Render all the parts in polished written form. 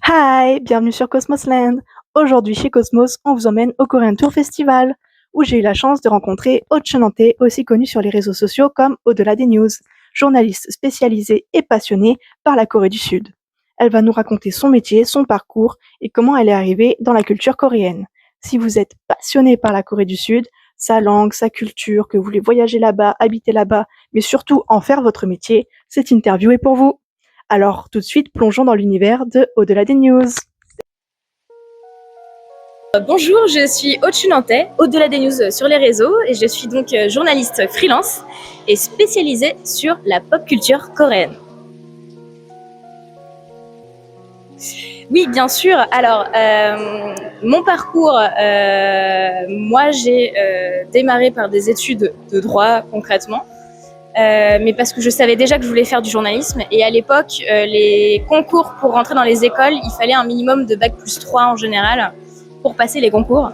Hi, bienvenue sur Cosmosland. Aujourd'hui chez Cosmos, on vous emmène au Korean Tour Festival, où j'ai eu la chance de rencontrer Aude Chenanté, aussi connue sur les réseaux sociaux comme Au-delà des news, journaliste spécialisée et passionnée par la Corée du Sud. Elle va nous raconter son métier, son parcours et comment elle est arrivée dans la culture coréenne. Si vous êtes passionné par la Corée du Sud, sa langue, sa culture, que vous voulez voyager là-bas, habiter là-bas, mais surtout en faire votre métier, cette interview est pour vous. Alors, tout de suite, plongeons dans l'univers de Au-delà des news. Bonjour, je suis Aude Chenanté, Au-delà des news sur les réseaux, et je suis donc journaliste freelance et spécialisée sur la pop culture coréenne. Oui, bien sûr. Alors, mon parcours, moi j'ai démarré par des études de droit concrètement. Mais parce que je savais déjà que je voulais faire du journalisme. Et à l'époque, les concours pour rentrer dans les écoles, il fallait un minimum de bac+3 en général pour passer les concours.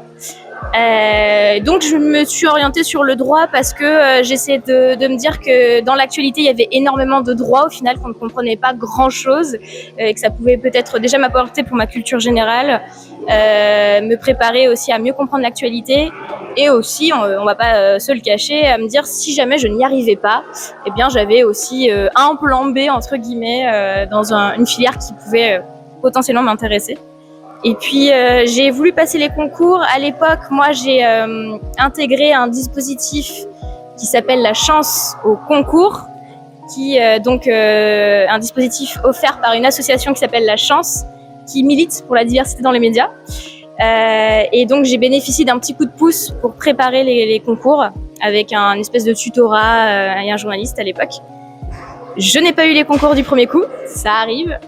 Donc je me suis orientée sur le droit parce que j'essayais de me dire que dans l'actualité il y avait énormément de droits au final, qu'on ne comprenait pas grand chose et que ça pouvait peut-être déjà m'apporter pour ma culture générale, me préparer aussi à mieux comprendre l'actualité et aussi, on va pas se le cacher, à me dire si jamais je n'y arrivais pas, eh bien j'avais aussi un plan B entre guillemets dans une filière qui pouvait potentiellement m'intéresser. Et puis j'ai voulu passer les concours. À l'époque, moi j'ai intégré un dispositif qui s'appelle la chance au concours, qui donc un dispositif offert par une association qui s'appelle La Chance, qui milite pour la diversité dans les médias. Et donc j'ai bénéficié d'un petit coup de pouce pour préparer les concours avec un espèce de tutorat et un journaliste à l'époque. Je n'ai pas eu les concours du premier coup, ça arrive,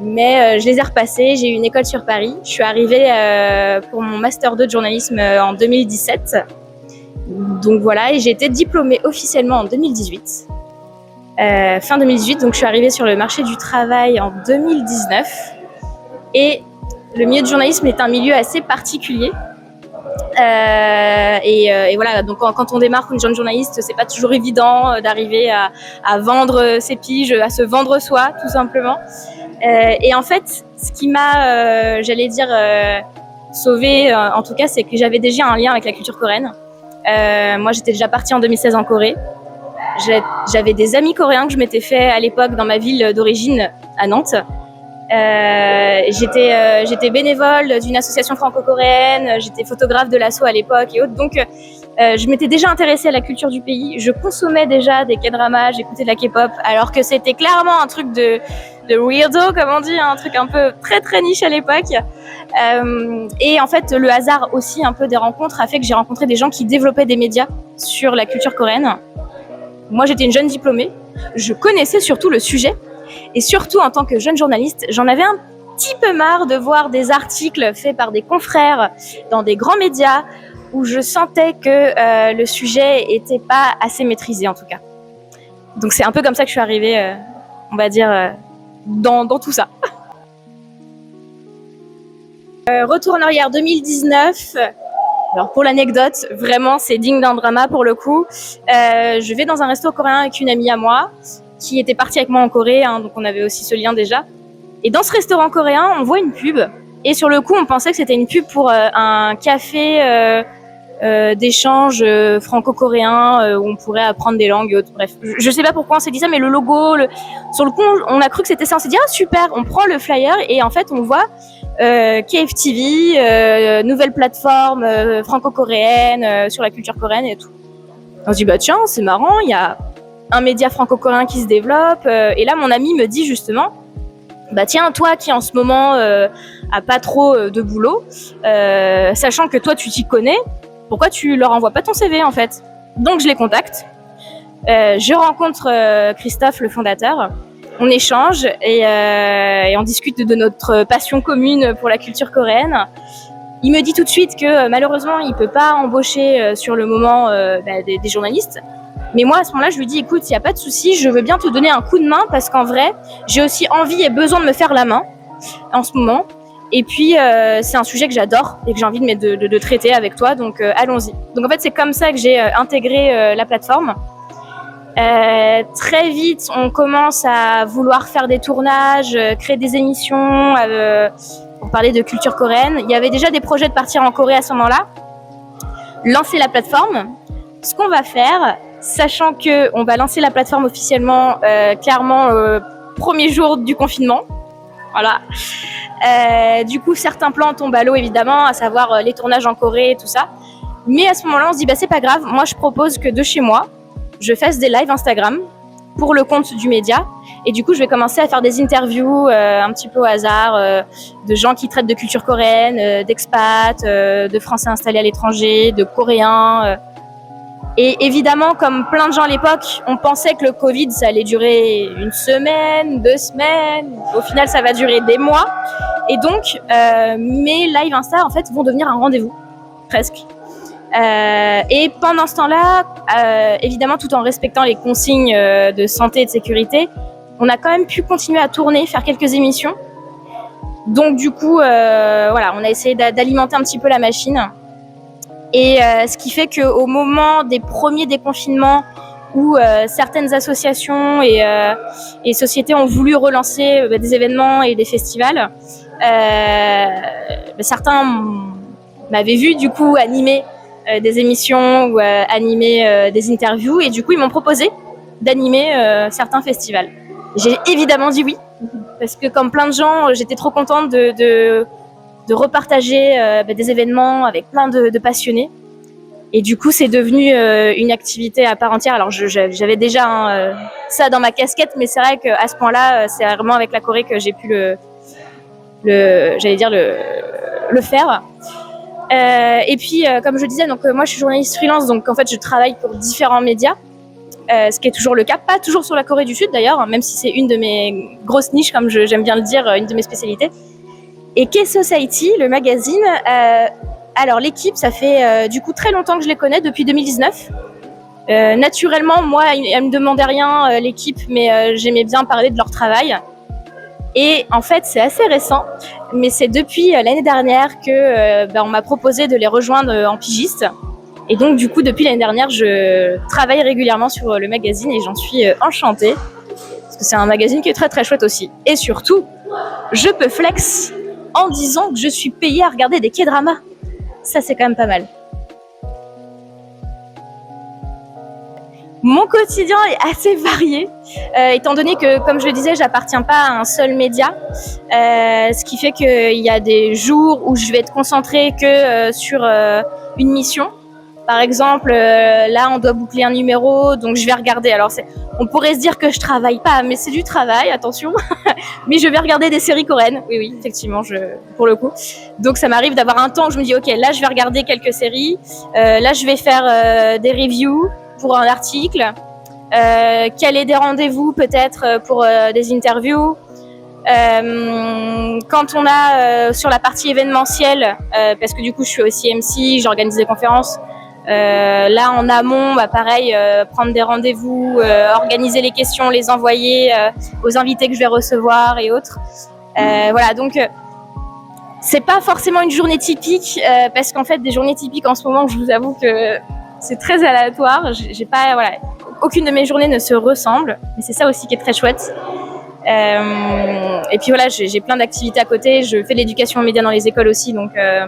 mais je les ai repassés. J'ai eu une école sur Paris. Je suis arrivée pour mon master 2 de journalisme en 2017. Donc voilà, et j'ai été diplômée officiellement en 2018. Fin 2018, donc je suis arrivée sur le marché du travail en 2019. Et le milieu du journalisme est un milieu assez particulier. Et voilà, donc quand on démarre comme jeune journaliste, c'est pas toujours évident d'arriver à vendre ses piges, à se vendre soi, tout simplement. Et en fait, ce qui m'a, j'allais dire, sauvée, en tout cas, c'est que j'avais déjà un lien avec la culture coréenne. Moi, j'étais déjà partie en 2016 en Corée. J'avais des amis coréens que je m'étais fait à l'époque dans ma ville d'origine, à Nantes. J'étais bénévole d'une association franco-coréenne, j'étais photographe de l'asso à l'époque et autres, donc je m'étais déjà intéressée à la culture du pays, je consommais déjà des K-dramas, j'écoutais de la K-pop, alors que c'était clairement un truc de weirdo, comme on dit, un truc un peu très très niche à l'époque. Et en fait, le hasard aussi un peu des rencontres a fait que j'ai rencontré des gens qui développaient des médias sur la culture coréenne. Moi, j'étais une jeune diplômée, je connaissais surtout le sujet. Et surtout, en tant que jeune journaliste, j'en avais un petit peu marre de voir des articles faits par des confrères dans des grands médias où je sentais que le sujet n'était pas assez maîtrisé, en tout cas. Donc c'est un peu comme ça que je suis arrivée, on va dire, dans tout ça. Retour en arrière 2019. Alors pour l'anecdote, vraiment c'est digne d'un drama pour le coup. Je vais dans un resto coréen avec une amie à moi qui était partie avec moi en Corée, hein, donc on avait aussi ce lien déjà. Et dans ce restaurant coréen, on voit une pub. Et sur le coup, on pensait que c'était une pub pour un café d'échange franco-coréen où on pourrait apprendre des langues et autres. Bref, je sais pas pourquoi on s'est dit ça, mais le logo, sur le coup, on a cru que c'était ça. On s'est dit, ah super, on prend le flyer et en fait, on voit KFTV, nouvelle plateforme franco-coréenne sur la culture coréenne et tout. On se dit, bah tiens, c'est marrant, il y a un média franco-coréen qui se développe. Et là, mon ami me dit justement, bah tiens, toi qui en ce moment a pas trop de boulot, sachant que toi tu t'y connais, pourquoi tu leur envoies pas ton CV en fait? Donc je les contacte. Je rencontre Christophe, le fondateur. On échange et on discute de notre passion commune pour la culture coréenne. Il me dit tout de suite que malheureusement, il peut pas embaucher sur le moment des journalistes. Mais moi, à ce moment-là, je lui dis, écoute, il n'y a pas de souci, je veux bien te donner un coup de main parce qu'en vrai, j'ai aussi envie et besoin de me faire la main en ce moment. Et puis, c'est un sujet que j'adore et que j'ai envie de traiter avec toi, donc allons-y. Donc en fait, c'est comme ça que j'ai intégré la plateforme. Très vite, on commence à vouloir faire des tournages, créer des émissions pour parler de culture coréenne. Il y avait déjà des projets de partir en Corée à ce moment-là. Lancer la plateforme. Ce qu'on va faire, sachant qu'on va lancer la plateforme officiellement clairement premier jour du confinement. Voilà. Du coup, certains plans tombent à l'eau, évidemment, à savoir les tournages en Corée, tout ça. Mais à ce moment-là, on se dit, c'est pas grave. Moi, je propose que de chez moi, je fasse des lives Instagram pour le compte du média. Et du coup, je vais commencer à faire des interviews un petit peu au hasard de gens qui traitent de culture coréenne, d'expats, de Français installés à l'étranger, de Coréens. Et évidemment, comme plein de gens à l'époque, on pensait que le Covid, ça allait durer 1 semaine, 2 semaines. Au final, ça va durer des mois. Et donc, mes lives Insta, en fait, vont devenir un rendez-vous, presque. Et pendant ce temps-là, évidemment, tout en respectant les consignes de santé et de sécurité, on a quand même pu continuer à tourner, faire quelques émissions. Donc, du coup, voilà, on a essayé d'alimenter un petit peu la machine. Et ce qui fait qu'au moment des premiers déconfinements où certaines associations et sociétés ont voulu relancer des événements et des festivals, certains m'avaient vu du coup animer des émissions ou animer des interviews, et du coup ils m'ont proposé d'animer certains festivals. J'ai évidemment dit oui, parce que comme plein de gens, j'étais trop contente de repartager des événements avec plein de passionnés. Et du coup, c'est devenu une activité à part entière. Alors, j'avais déjà ça dans ma casquette, mais c'est vrai qu'à ce point-là, c'est vraiment avec la Corée que j'ai pu le faire. Et puis, comme je disais, donc moi, je suis journaliste freelance, donc en fait, je travaille pour différents médias, ce qui est toujours le cas. Pas toujours sur la Corée du Sud, d'ailleurs, même si c'est une de mes grosses niches, comme j'aime bien le dire, une de mes spécialités. Et K-Society, le magazine, alors l'équipe, ça fait du coup très longtemps que je les connais, depuis 2019. Naturellement, moi, elle me demandait rien, l'équipe, mais j'aimais bien parler de leur travail. Et en fait, c'est assez récent, mais c'est depuis l'année dernière que on m'a proposé de les rejoindre en pigiste. Et donc, du coup, depuis l'année dernière, je travaille régulièrement sur le magazine et j'en suis enchantée, parce que c'est un magazine qui est très très chouette aussi. Et surtout, je peux flex en disant que je suis payée à regarder des K-dramas. Ça, c'est quand même pas mal. Mon quotidien est assez varié, étant donné que, comme je le disais, j'appartiens pas à un seul média, ce qui fait qu'il y a des jours où je vais être concentrée que sur une mission. Par exemple, là, on doit boucler un numéro, donc je vais regarder. Alors, on pourrait se dire que je travaille pas, mais c'est du travail, attention. Mais je vais regarder des séries coréennes. Oui, effectivement, pour le coup. Donc, ça m'arrive d'avoir un temps où je me dis, ok, là, je vais regarder quelques séries. Là, je vais faire des reviews pour un article. Caler des rendez-vous, peut-être, pour des interviews. Quand on a sur la partie événementielle, parce que du coup, je suis aussi MC, j'organise des conférences. Là en amont, pareil, prendre des rendez-vous, organiser les questions, les envoyer aux invités que je vais recevoir et autres. Voilà, donc c'est pas forcément une journée typique, parce qu'en fait des journées typiques en ce moment, je vous avoue que c'est très aléatoire. J'ai pas, voilà, aucune de mes journées ne se ressemble, mais c'est ça aussi qui est très chouette. Et puis voilà, j'ai plein d'activités à côté. Je fais de l'éducation aux médias dans les écoles aussi, donc ouais.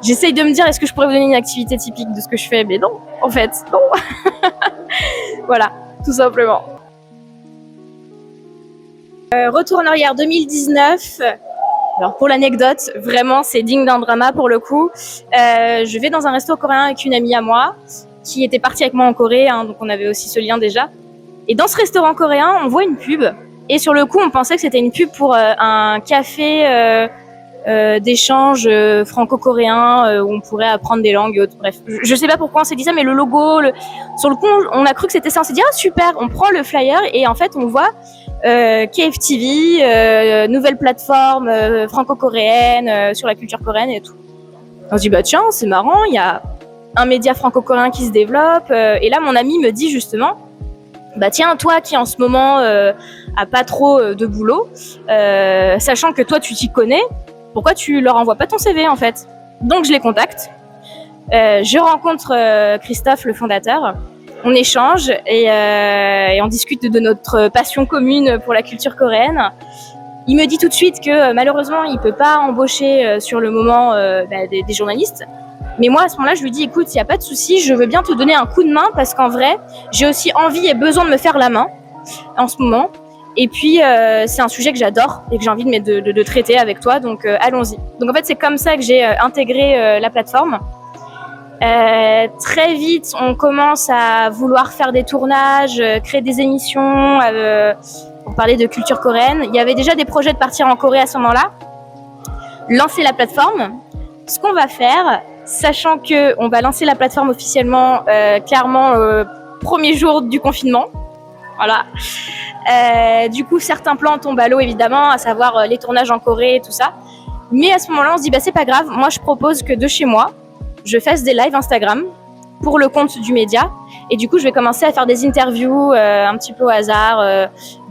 J'essaye de me dire, est-ce que je pourrais vous donner une activité typique de ce que je fais? Mais non, en fait, non. Voilà, tout simplement. Retour en arrière 2019. Alors pour l'anecdote, vraiment, c'est digne d'un drama pour le coup. Je vais dans un resto coréen avec une amie à moi qui était partie avec moi en Corée, donc on avait aussi ce lien déjà. Et dans ce restaurant coréen, on voit une pub. Et sur le coup, on pensait que c'était une pub pour un café d'échange franco-coréen où on pourrait apprendre des langues et autres. Bref, je sais pas pourquoi on s'est dit ça, mais le logo, sur le coup, on a cru que c'était ça. On s'est dit, ah super, on prend le flyer et en fait, on voit KFTV, nouvelle plateforme franco-coréenne sur la culture coréenne et tout. On se dit, tiens, c'est marrant, il y a un média franco-coréen qui se développe. Et là, mon ami me dit justement, tiens, toi qui en ce moment a pas trop de boulot, sachant que toi tu t'y connais, pourquoi tu leur envoies pas ton CV en fait? Donc je les contacte. Je rencontre Christophe, le fondateur. On échange et on discute de notre passion commune pour la culture coréenne. Il me dit tout de suite que malheureusement, il peut pas embaucher sur le moment des journalistes. Mais moi, à ce moment-là, je lui dis, écoute, il n'y a pas de souci, je veux bien te donner un coup de main parce qu'en vrai, j'ai aussi envie et besoin de me faire la main en ce moment. Et puis, c'est un sujet que j'adore et que j'ai envie de traiter avec toi, donc allons-y. Donc en fait, c'est comme ça que j'ai intégré la plateforme. Très vite, on commence à vouloir faire des tournages, créer des émissions pour parler de culture coréenne. Il y avait déjà des projets de partir en Corée à ce moment-là. Lancer la plateforme. Ce qu'on va faire, sachant qu'on va lancer la plateforme officiellement clairement premier jour du confinement. Voilà. Du coup, certains plans tombent à l'eau, évidemment, à savoir les tournages en Corée et tout ça. Mais à ce moment-là, on se dit, c'est pas grave. Moi, je propose que de chez moi, je fasse des lives Instagram pour le compte du média. Et du coup, je vais commencer à faire des interviews un petit peu au hasard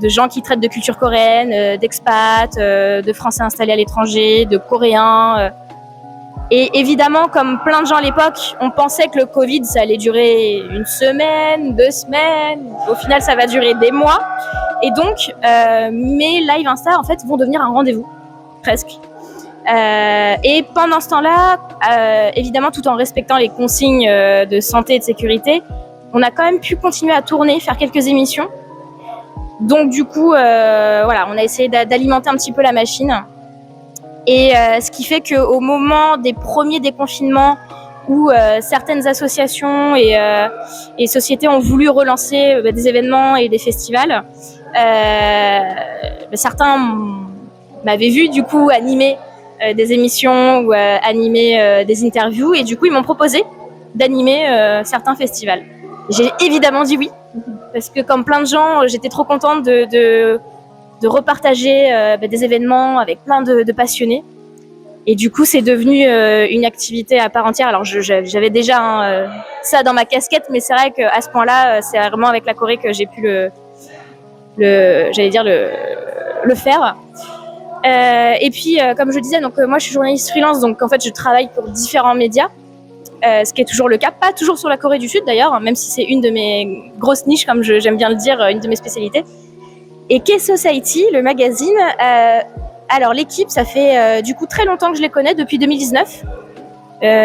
de gens qui traitent de culture coréenne, d'expats, de Français installés à l'étranger, de Coréens. Et évidemment, comme plein de gens à l'époque, on pensait que le Covid, ça allait durer 1 semaine, 2 semaines. Au final, ça va durer des mois. Et donc, mes lives Insta, en fait, vont devenir un rendez-vous, presque. Et pendant ce temps-là, évidemment, tout en respectant les consignes de santé et de sécurité, on a quand même pu continuer à tourner, faire quelques émissions. Donc, du coup, voilà, on a essayé d'alimenter un petit peu la machine. Et ce qui fait qu'au moment des premiers déconfinements où certaines associations et sociétés ont voulu relancer des événements et des festivals, certains m'avaient vu du coup animer des émissions ou animer des interviews, et du coup ils m'ont proposé d'animer certains festivals. J'ai évidemment dit oui, parce que comme plein de gens, j'étais trop contente de repartager des événements avec plein de passionnés. Et du coup, c'est devenu une activité à part entière. Alors, j'avais déjà ça dans ma casquette, mais c'est vrai qu'à ce point-là, c'est vraiment avec la Corée que j'ai pu le faire. Et puis, comme je disais, donc moi, je suis journaliste freelance, donc en fait, je travaille pour différents médias, ce qui est toujours le cas, pas toujours sur la Corée du Sud d'ailleurs, même si c'est une de mes grosses niches, comme j'aime bien le dire, une de mes spécialités. Et K-Society, le magazine, alors l'équipe, ça fait du coup très longtemps que je les connais, depuis 2019.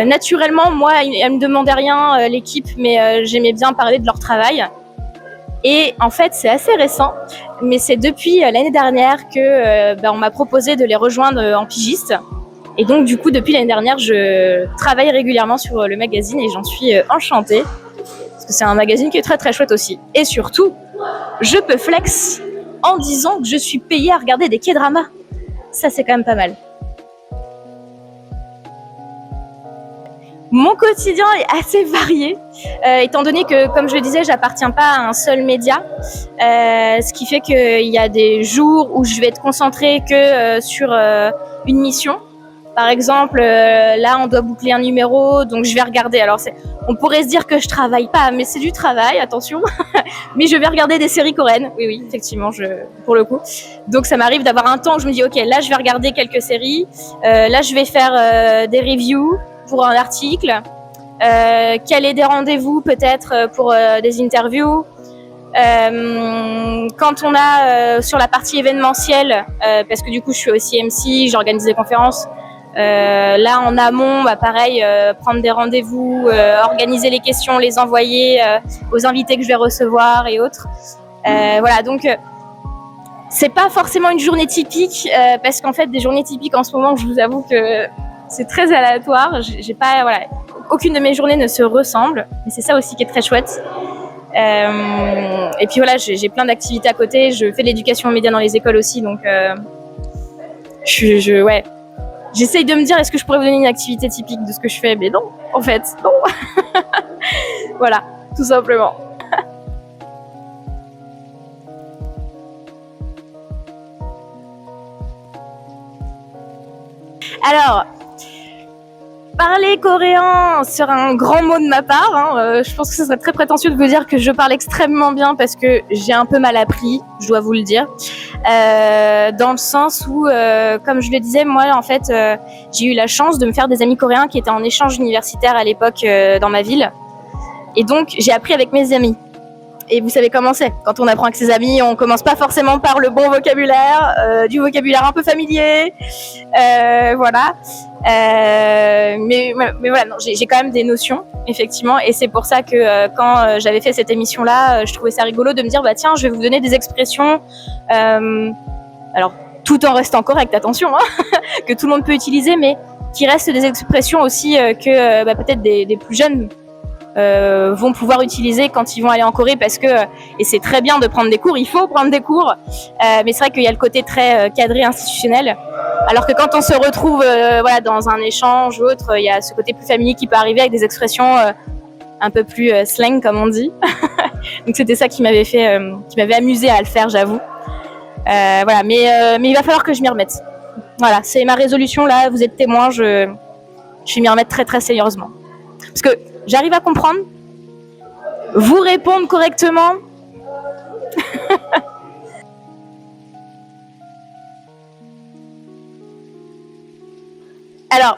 Naturellement, moi, elle me demandait rien, l'équipe, mais j'aimais bien parler de leur travail. Et en fait, c'est assez récent, mais c'est depuis l'année dernière que on m'a proposé de les rejoindre en pigiste. Et donc, du coup, depuis l'année dernière, je travaille régulièrement sur le magazine et j'en suis enchantée, parce que c'est un magazine qui est très très chouette aussi. Et surtout, je peux flex en disant que je suis payée à regarder des K-dramas. Ça, c'est quand même pas mal. Mon quotidien est assez varié, étant donné que, comme je le disais, j'appartiens pas à un seul média, ce qui fait qu'il y a des jours où je vais être concentrée que sur une mission. Par exemple, là, on doit boucler un numéro, donc je vais regarder. Alors, on pourrait se dire que je travaille pas, mais c'est du travail, attention. Mais je vais regarder des séries coréennes. Oui, effectivement, pour le coup. Donc, ça m'arrive d'avoir un temps où je me dis, ok, là, je vais regarder quelques séries. Là, je vais faire des reviews pour un article. Caler des rendez-vous, peut-être, pour des interviews. Quand on a sur la partie événementielle, parce que du coup, je suis aussi MC, j'organise des conférences. Là en amont, pareil, prendre des rendez-vous, organiser les questions, les envoyer aux invités que je vais recevoir et autres. Voilà, donc c'est pas forcément une journée typique, parce qu'en fait des journées typiques en ce moment, je vous avoue que c'est très aléatoire. J'ai pas, voilà, aucune de mes journées ne se ressemble, mais c'est ça aussi qui est très chouette. Et puis voilà, j'ai plein d'activités à côté. Je fais de l'éducation aux médias dans les écoles aussi, donc ouais. J'essaye de me dire, est-ce que je pourrais vous donner une activité typique de ce que je fais? Mais non, en fait, non. Voilà, tout simplement. Alors, parler coréen sera un grand mot de ma part. Je pense que ce serait très prétentieux de vous dire que je parle extrêmement bien parce que j'ai un peu mal appris, je dois vous le dire. dans le sens où, comme je le disais, moi en fait, j'ai eu la chance de me faire des amis coréens qui étaient en échange universitaire à l'époque dans ma ville, et donc j'ai appris avec mes amis. Et vous savez comment c'est, quand on apprend avec ses amis, on commence pas forcément par le bon vocabulaire, du vocabulaire un peu familier, voilà. Mais voilà, non, j'ai quand même des notions, effectivement, et c'est pour ça que quand j'avais fait cette émission-là, je trouvais ça rigolo de me dire, bah tiens, je vais vous donner des expressions, alors tout en restant correct, attention, hein, que tout le monde peut utiliser, mais qui restent des expressions aussi que peut-être des plus jeunes vont pouvoir utiliser quand ils vont aller en Corée, parce que, et c'est très bien de prendre des cours, il faut prendre des cours, mais c'est vrai qu'il y a le côté très cadré institutionnel, alors que quand on se retrouve voilà, dans un échange ou autre, il y a ce côté plus familier qui peut arriver avec des expressions un peu plus slang, comme on dit. Donc c'était ça qui m'avait amusé à le faire, j'avoue. Voilà, mais il va falloir que je m'y remette. Voilà, c'est ma résolution là, vous êtes témoin, je vais m'y remettre très très sérieusement. Parce que j'arrive à comprendre, vous répondre correctement. Alors,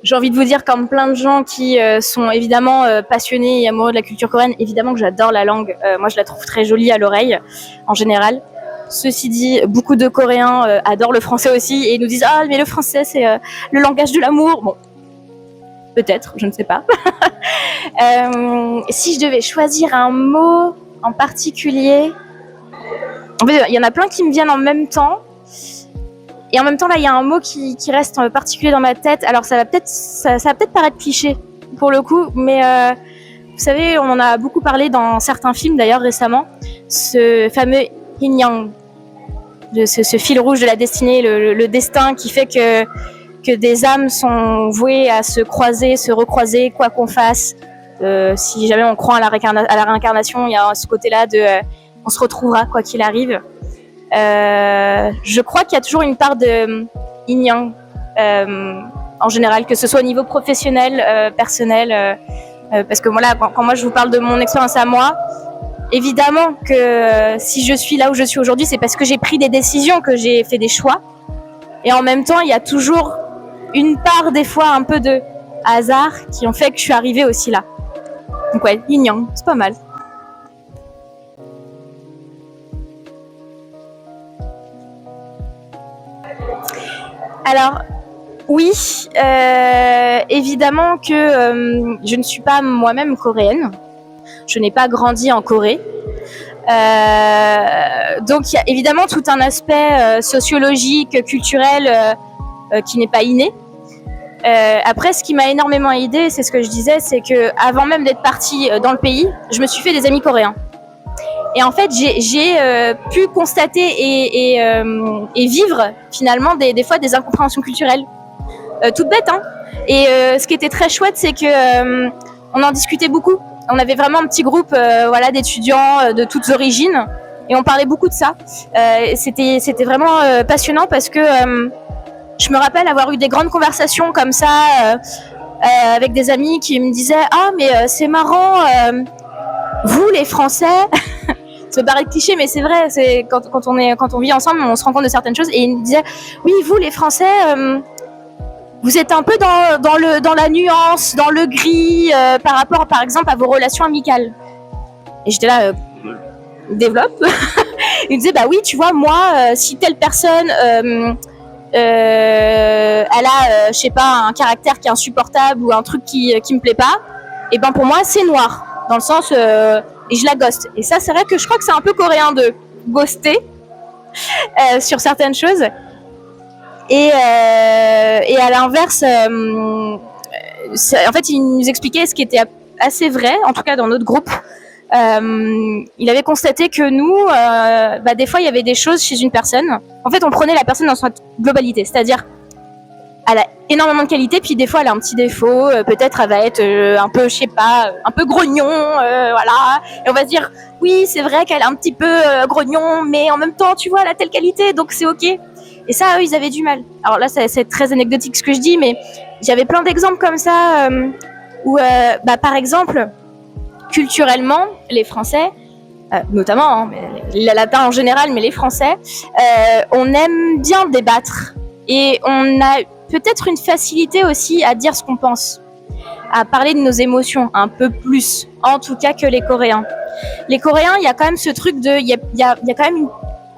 j'ai envie de vous dire, comme plein de gens qui sont évidemment passionnés et amoureux de la culture coréenne, évidemment que j'adore la langue. Moi, je la trouve très jolie à l'oreille, en général. Ceci dit, beaucoup de Coréens adorent le français aussi et nous disent « Ah, mais le français, c'est le langage de l'amour ». Bon, peut-être, je ne sais pas. Si je devais choisir un mot en particulier, en fait, il y en a plein qui me viennent en même temps. Et en même temps, là, il y a un mot qui reste particulier dans ma tête. Alors, ça va peut-être paraître cliché, pour le coup, mais vous savez, on en a beaucoup parlé dans certains films, d'ailleurs, récemment. Ce fameux yin-yang, ce fil rouge de la destinée, le destin qui fait que des âmes sont vouées à se croiser, se recroiser, quoi qu'on fasse. Si jamais on croit à la réincarnation, il y a ce côté-là de on se retrouvera, quoi qu'il arrive. Je crois qu'il y a toujours une part de yin-yang en général, que ce soit au niveau professionnel, personnel, parce que voilà, quand moi je vous parle de mon expérience à moi, évidemment que si je suis là où je suis aujourd'hui, c'est parce que j'ai pris des décisions, que j'ai fait des choix, et en même temps il y a toujours une part des fois un peu de hasard qui ont fait que je suis arrivée aussi là. Donc ouais, yin-yang, c'est pas mal. Alors, oui, évidemment que je ne suis pas moi-même coréenne. Je n'ai pas grandi en Corée. Donc, il y a évidemment tout un aspect sociologique, culturel qui n'est pas inné. Après, ce qui m'a énormément aidée, c'est ce que je disais, c'est que avant même d'être partie dans le pays, je me suis fait des amis coréens. Et en fait, j'ai pu constater et vivre finalement des fois des incompréhensions culturelles, toutes bêtes, hein. Et ce qui était très chouette, c'est que on en discutait beaucoup. On avait vraiment un petit groupe, voilà, d'étudiants de toutes origines, et on parlait beaucoup de ça. C'était vraiment passionnant parce que je me rappelle avoir eu des grandes conversations comme ça avec des amis qui me disaient « Ah, mais c'est marrant, vous les Français », ça peut paraître cliché, mais c'est vrai, c'est quand on vit ensemble, on se rend compte de certaines choses. Et ils me disaient « Oui, vous les Français, vous êtes un peu dans la nuance, dans le gris, par rapport, par exemple, à vos relations amicales. » Et j'étais là, développe. Ils me disaient « Bah oui, tu vois, moi, si telle personne... elle a, je sais pas, un caractère qui est insupportable ou un truc qui me plaît pas, et ben pour moi c'est noir, dans le sens et je la ghost. Et ça, c'est vrai que je crois que c'est un peu coréen de ghoster sur certaines choses. Et à l'inverse, en fait, il nous expliquait ce qui était assez vrai, en tout cas dans notre groupe. Il avait constaté que nous, des fois, il y avait des choses chez une personne. En fait, on prenait la personne dans sa globalité, c'est-à-dire, elle a énormément de qualités, puis des fois, elle a un petit défaut. Peut-être, elle va être un peu, je sais pas, un peu grognon, voilà. Et on va se dire, oui, c'est vrai qu'elle est un petit peu grognon, mais en même temps, tu vois, elle a telle qualité, donc c'est ok. Et ça, eux, ils avaient du mal. Alors là, c'est très anecdotique ce que je dis, mais j'avais plein d'exemples comme ça où, par exemple, culturellement, les Français, notamment, hein, mais les Latins en général, mais les Français, on aime bien débattre et on a peut-être une facilité aussi à dire ce qu'on pense, à parler de nos émotions un peu plus, en tout cas que les Coréens. Les Coréens, il y a quand même ce truc de, il y a quand même une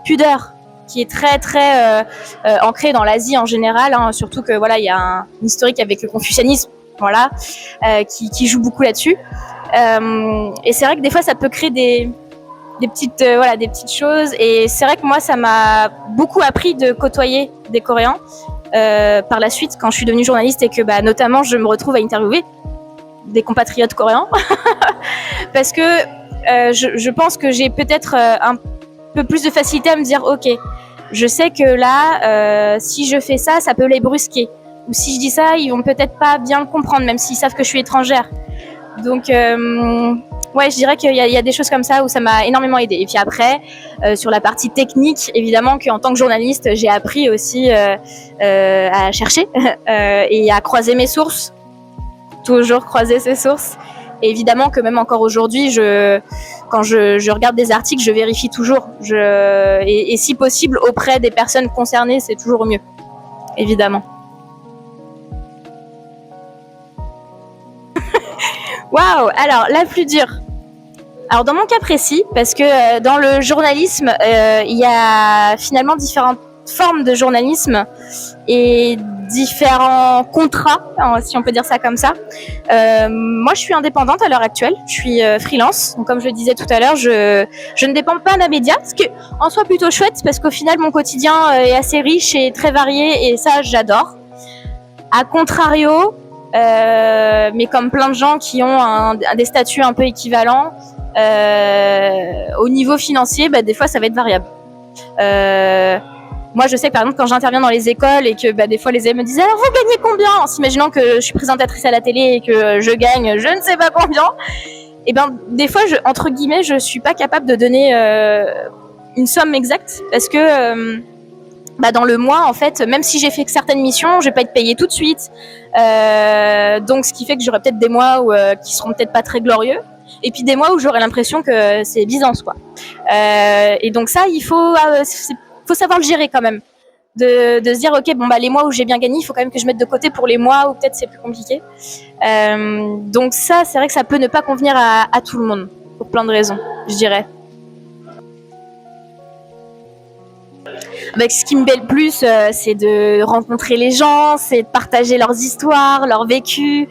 pudeur qui est très très ancrée dans l'Asie en général, hein, surtout que voilà, il y a un historique avec le confucianisme, voilà, qui joue beaucoup là-dessus. Et c'est vrai que des fois, ça peut créer des petites choses. Et c'est vrai que moi, ça m'a beaucoup appris de côtoyer des Coréens. Par la suite, quand je suis devenue journaliste et que notamment je me retrouve à interviewer des compatriotes coréens, parce que je pense que j'ai peut-être un peu plus de facilité à me dire ok, je sais que là, si je fais ça, ça peut les brusquer. Ou si je dis ça, ils vont peut-être pas bien le comprendre, même s'ils savent que je suis étrangère. Donc, ouais, je dirais qu'il y a des choses comme ça où ça m'a énormément aidé. Et puis après, sur la partie technique, évidemment qu'en tant que journaliste, j'ai appris aussi à chercher et à croiser mes sources. Toujours croiser ses sources. Et évidemment que même encore aujourd'hui, quand je regarde des articles, je vérifie toujours. Et si possible, auprès des personnes concernées, c'est toujours mieux, évidemment. Waouh! Alors, la plus dure. Alors, dans mon cas précis, parce que dans le journalisme, il y a finalement différentes formes de journalisme et différents contrats, si on peut dire ça comme ça. Moi, je suis indépendante à l'heure actuelle. Je suis freelance. Donc, comme je le disais tout à l'heure, je ne dépends pas d'un média, ce qui est en soi plutôt chouette parce qu'au final, mon quotidien est assez riche et très varié et ça, j'adore. A contrario, mais comme plein de gens qui ont des statuts un peu équivalents, au niveau financier, des fois ça va être variable. Moi je sais que par exemple quand j'interviens dans les écoles et que des fois les élèves me disent alors vous gagnez combien, en s'imaginant que je suis présentatrice à la télé et que je gagne je ne sais pas combien, et des fois entre guillemets je suis pas capable de donner une somme exacte parce que dans le mois, en fait, même si j'ai fait certaines missions, je vais pas être payée tout de suite. Donc, ce qui fait que j'aurai peut-être des mois qui seront peut-être pas très glorieux. Et puis des mois où j'aurai l'impression que c'est Byzance, quoi. Et donc ça, il faut savoir le gérer quand même. De se dire, ok, les mois où j'ai bien gagné, il faut quand même que je mette de côté pour les mois où peut-être c'est plus compliqué. Donc ça, c'est vrai que ça peut ne pas convenir à tout le monde, pour plein de raisons, je dirais. Ce qui me plaît le plus, c'est de rencontrer les gens, c'est de partager leurs histoires, leur vécu.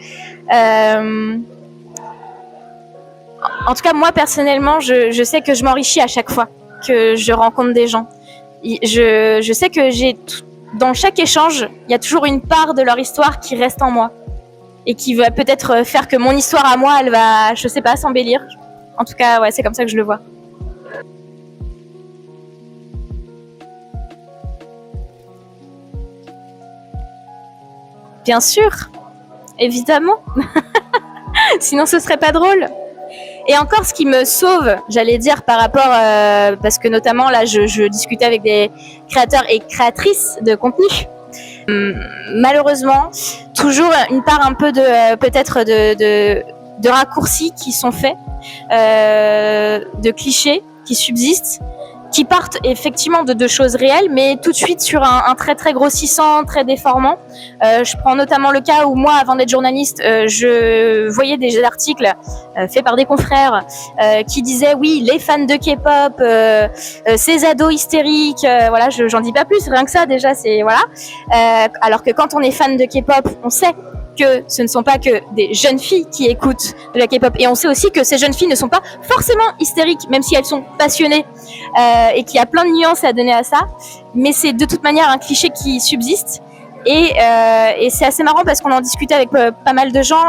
En tout cas, moi, personnellement, je sais que je m'enrichis à chaque fois que je rencontre des gens. Je sais que dans chaque échange, il y a toujours une part de leur histoire qui reste en moi et qui va peut-être faire que mon histoire à moi, elle va, je sais pas, s'embellir. En tout cas, ouais, c'est comme ça que je le vois. Bien sûr, évidemment. Sinon, ce serait pas drôle. Et encore, ce qui me sauve, j'allais dire, par rapport, parce que notamment là, je discutais avec des créateurs et créatrices de contenu. Malheureusement, toujours une part un peu peut-être de raccourcis qui sont faits, de clichés qui subsistent, qui partent effectivement de choses réelles, mais tout de suite sur un très très grossissant, très déformant. Je prends notamment le cas où moi, avant d'être journaliste, je voyais des articles faits par des confrères qui disaient oui, les fans de K-pop, ces ados hystériques, voilà, j'en dis pas plus, rien que ça déjà, c'est voilà. Alors que quand on est fan de K-pop, on sait que ce ne sont pas que des jeunes filles qui écoutent de la K-pop. Et on sait aussi que ces jeunes filles ne sont pas forcément hystériques, même si elles sont passionnées et qu'il y a plein de nuances à donner à ça. Mais c'est de toute manière un cliché qui subsiste. Et c'est assez marrant parce qu'on en discutait avec pas mal de gens.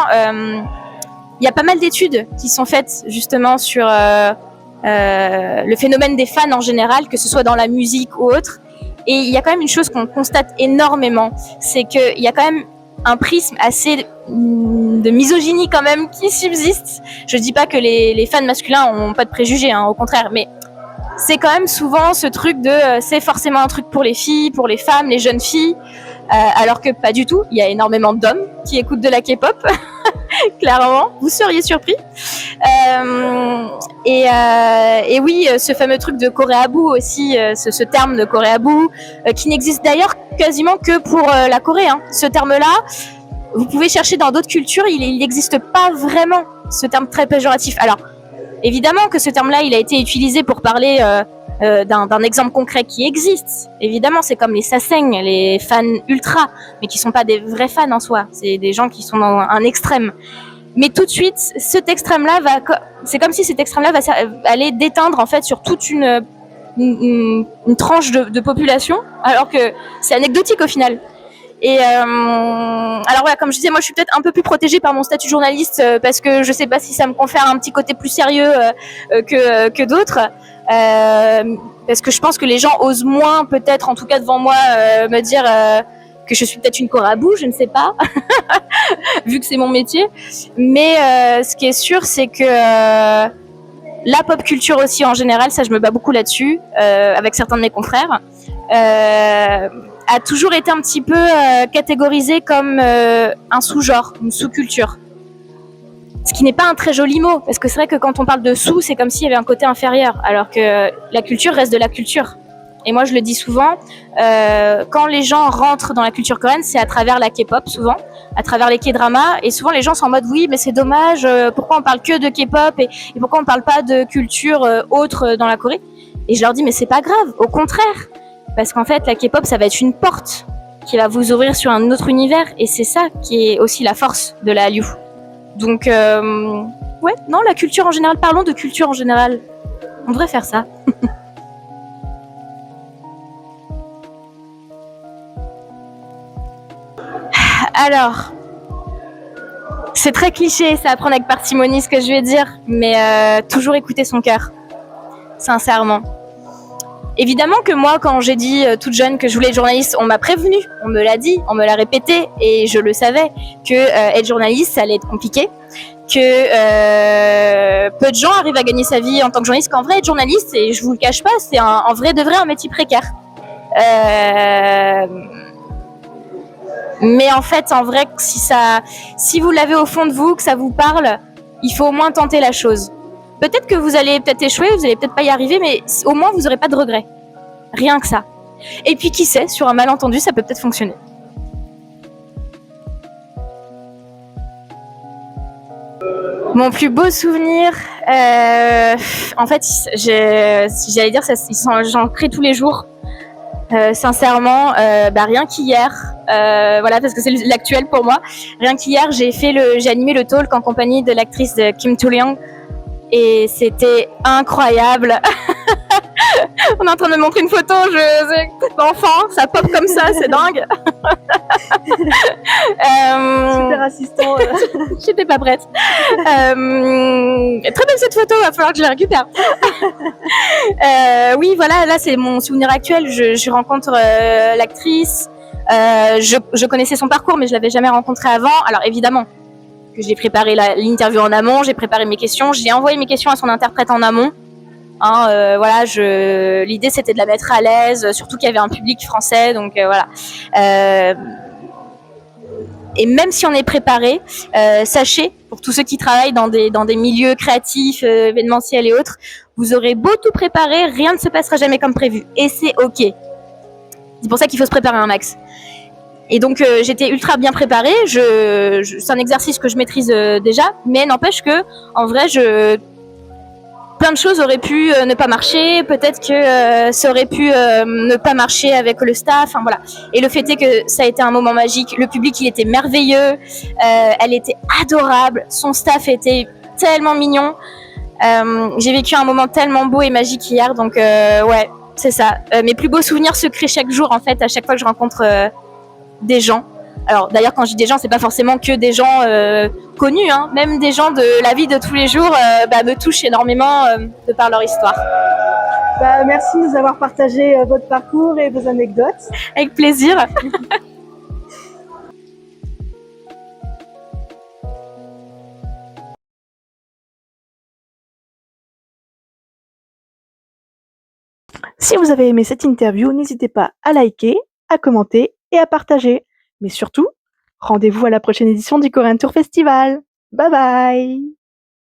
Il y a pas mal d'études qui sont faites justement sur le phénomène des fans en général, que ce soit dans la musique ou autre. Et il y a quand même une chose qu'on constate énormément, c'est qu'il y a quand même un prisme assez de misogynie quand même qui subsiste. Je dis pas que les fans masculins ont pas de préjugés, hein, au contraire, mais c'est quand même souvent ce truc de c'est forcément un truc pour les filles, pour les femmes, les jeunes filles, alors que pas du tout. Il y a énormément d'hommes qui écoutent de la K-pop clairement, vous seriez surpris. Et oui, ce fameux truc de coréabou aussi, ce terme de coréabou, qui n'existe d'ailleurs quasiment que pour la Corée. Hein. Ce terme-là, vous pouvez chercher dans d'autres cultures, il n'existe pas vraiment, ce terme très péjoratif. Alors, évidemment que ce terme-là, il a été utilisé pour parler d'un exemple concret qui existe. Évidemment, c'est comme les sasaeng, les fans ultra, mais qui sont pas des vrais fans en soi. C'est des gens qui sont dans un extrême. Mais tout de suite, cet extrême-là c'est comme si cet extrême-là allait déteindre en fait sur toute une tranche de population, alors que c'est anecdotique au final. Et alors voilà, comme je disais, moi je suis peut-être un peu plus protégée par mon statut de journaliste parce que je sais pas si ça me confère un petit côté plus sérieux que d'autres. Parce que je pense que les gens osent moins, peut-être en tout cas devant moi, me dire que je suis peut-être une coréabou, je ne sais pas, vu que c'est mon métier. Mais ce qui est sûr, c'est que la pop culture aussi en général, ça je me bats beaucoup là-dessus, avec certains de mes confrères, a toujours été un petit peu catégorisée comme un sous-genre, une sous-culture. Ce qui n'est pas un très joli mot, parce que c'est vrai que quand on parle de sous, c'est comme s'il y avait un côté inférieur, alors que la culture reste de la culture. Et moi, je le dis souvent, quand les gens rentrent dans la culture coréenne, c'est à travers la K-pop, souvent, à travers les K-dramas, et souvent les gens sont en mode, oui, mais c'est dommage, pourquoi on parle que de K-pop, et pourquoi on parle pas de culture autre dans la Corée? Et je leur dis, mais c'est pas grave, au contraire, parce qu'en fait, la K-pop, ça va être une porte qui va vous ouvrir sur un autre univers, et c'est ça qui est aussi la force de la Hallyu. Donc, ouais, non, la culture en général, parlons de culture en général. On devrait faire ça. Alors, c'est très cliché, ça à prendre avec parcimonie ce que je vais dire, mais toujours écouter son cœur, sincèrement. Évidemment que moi, quand j'ai dit toute jeune que je voulais être journaliste, on m'a prévenu, on me l'a dit, on me l'a répété, et je le savais, que être journaliste, ça allait être compliqué, que peu de gens arrivent à gagner sa vie en tant que journaliste, qu'en vrai, être journaliste, et je vous le cache pas, c'est en vrai de vrai un métier précaire. Mais en fait, en vrai, si vous l'avez au fond de vous, que ça vous parle, il faut au moins tenter la chose. Peut-être que vous allez peut-être échouer, vous allez peut-être pas y arriver, mais au moins vous n'aurez pas de regrets. Rien que ça. Et puis qui sait, sur un malentendu, ça peut peut-être fonctionner. Mon plus beau souvenir, en fait, j'allais dire, j'en crée tous les jours. Sincèrement, rien qu'hier, voilà, parce que c'est l'actuel pour moi. Rien qu'hier, j'ai animé le talk en compagnie de l'actrice de Kim Too-leong, et c'était incroyable. On est en train de me montrer une photo, d'enfant, ça pop comme ça, c'est dingue. Super assistant. J'étais pas prête. Très belle cette photo, va falloir que je la récupère. Oui, voilà, là c'est mon souvenir actuel. Je rencontre l'actrice. Je connaissais son parcours, mais je l'avais jamais rencontrée avant. Alors évidemment que j'ai préparé l'interview en amont, j'ai préparé mes questions, j'ai envoyé mes questions à son interprète en amont. Voilà, l'idée c'était de la mettre à l'aise, surtout qu'il y avait un public français, donc voilà. Et même si on est préparé, sachez, pour tous ceux qui travaillent dans des milieux créatifs, événementiels et autres, vous aurez beau tout préparer, rien ne se passera jamais comme prévu. Et c'est ok. C'est pour ça qu'il faut se préparer un max. Et donc j'étais ultra bien préparée. C'est un exercice que je maîtrise déjà, mais n'empêche que, en vrai, plein de choses auraient pu ne pas marcher, peut-être que ça aurait pu ne pas marcher avec le staff, enfin voilà. Et le fait est que ça a été un moment magique, le public il était merveilleux, elle était adorable, son staff était tellement mignon, j'ai vécu un moment tellement beau et magique hier, donc ouais, c'est ça. Mes plus beaux souvenirs se créent chaque jour en fait, à chaque fois que je rencontre des gens. Alors d'ailleurs quand je dis des gens, c'est pas forcément que des gens connus, hein. Même des gens de la vie de tous les jours me touchent énormément de par leur histoire. Merci de nous avoir partagé votre parcours et vos anecdotes. Avec plaisir. Si vous avez aimé cette interview, n'hésitez pas à liker, à commenter et à partager. Mais surtout, rendez-vous à la prochaine édition du Korean Tour Festival. Bye bye!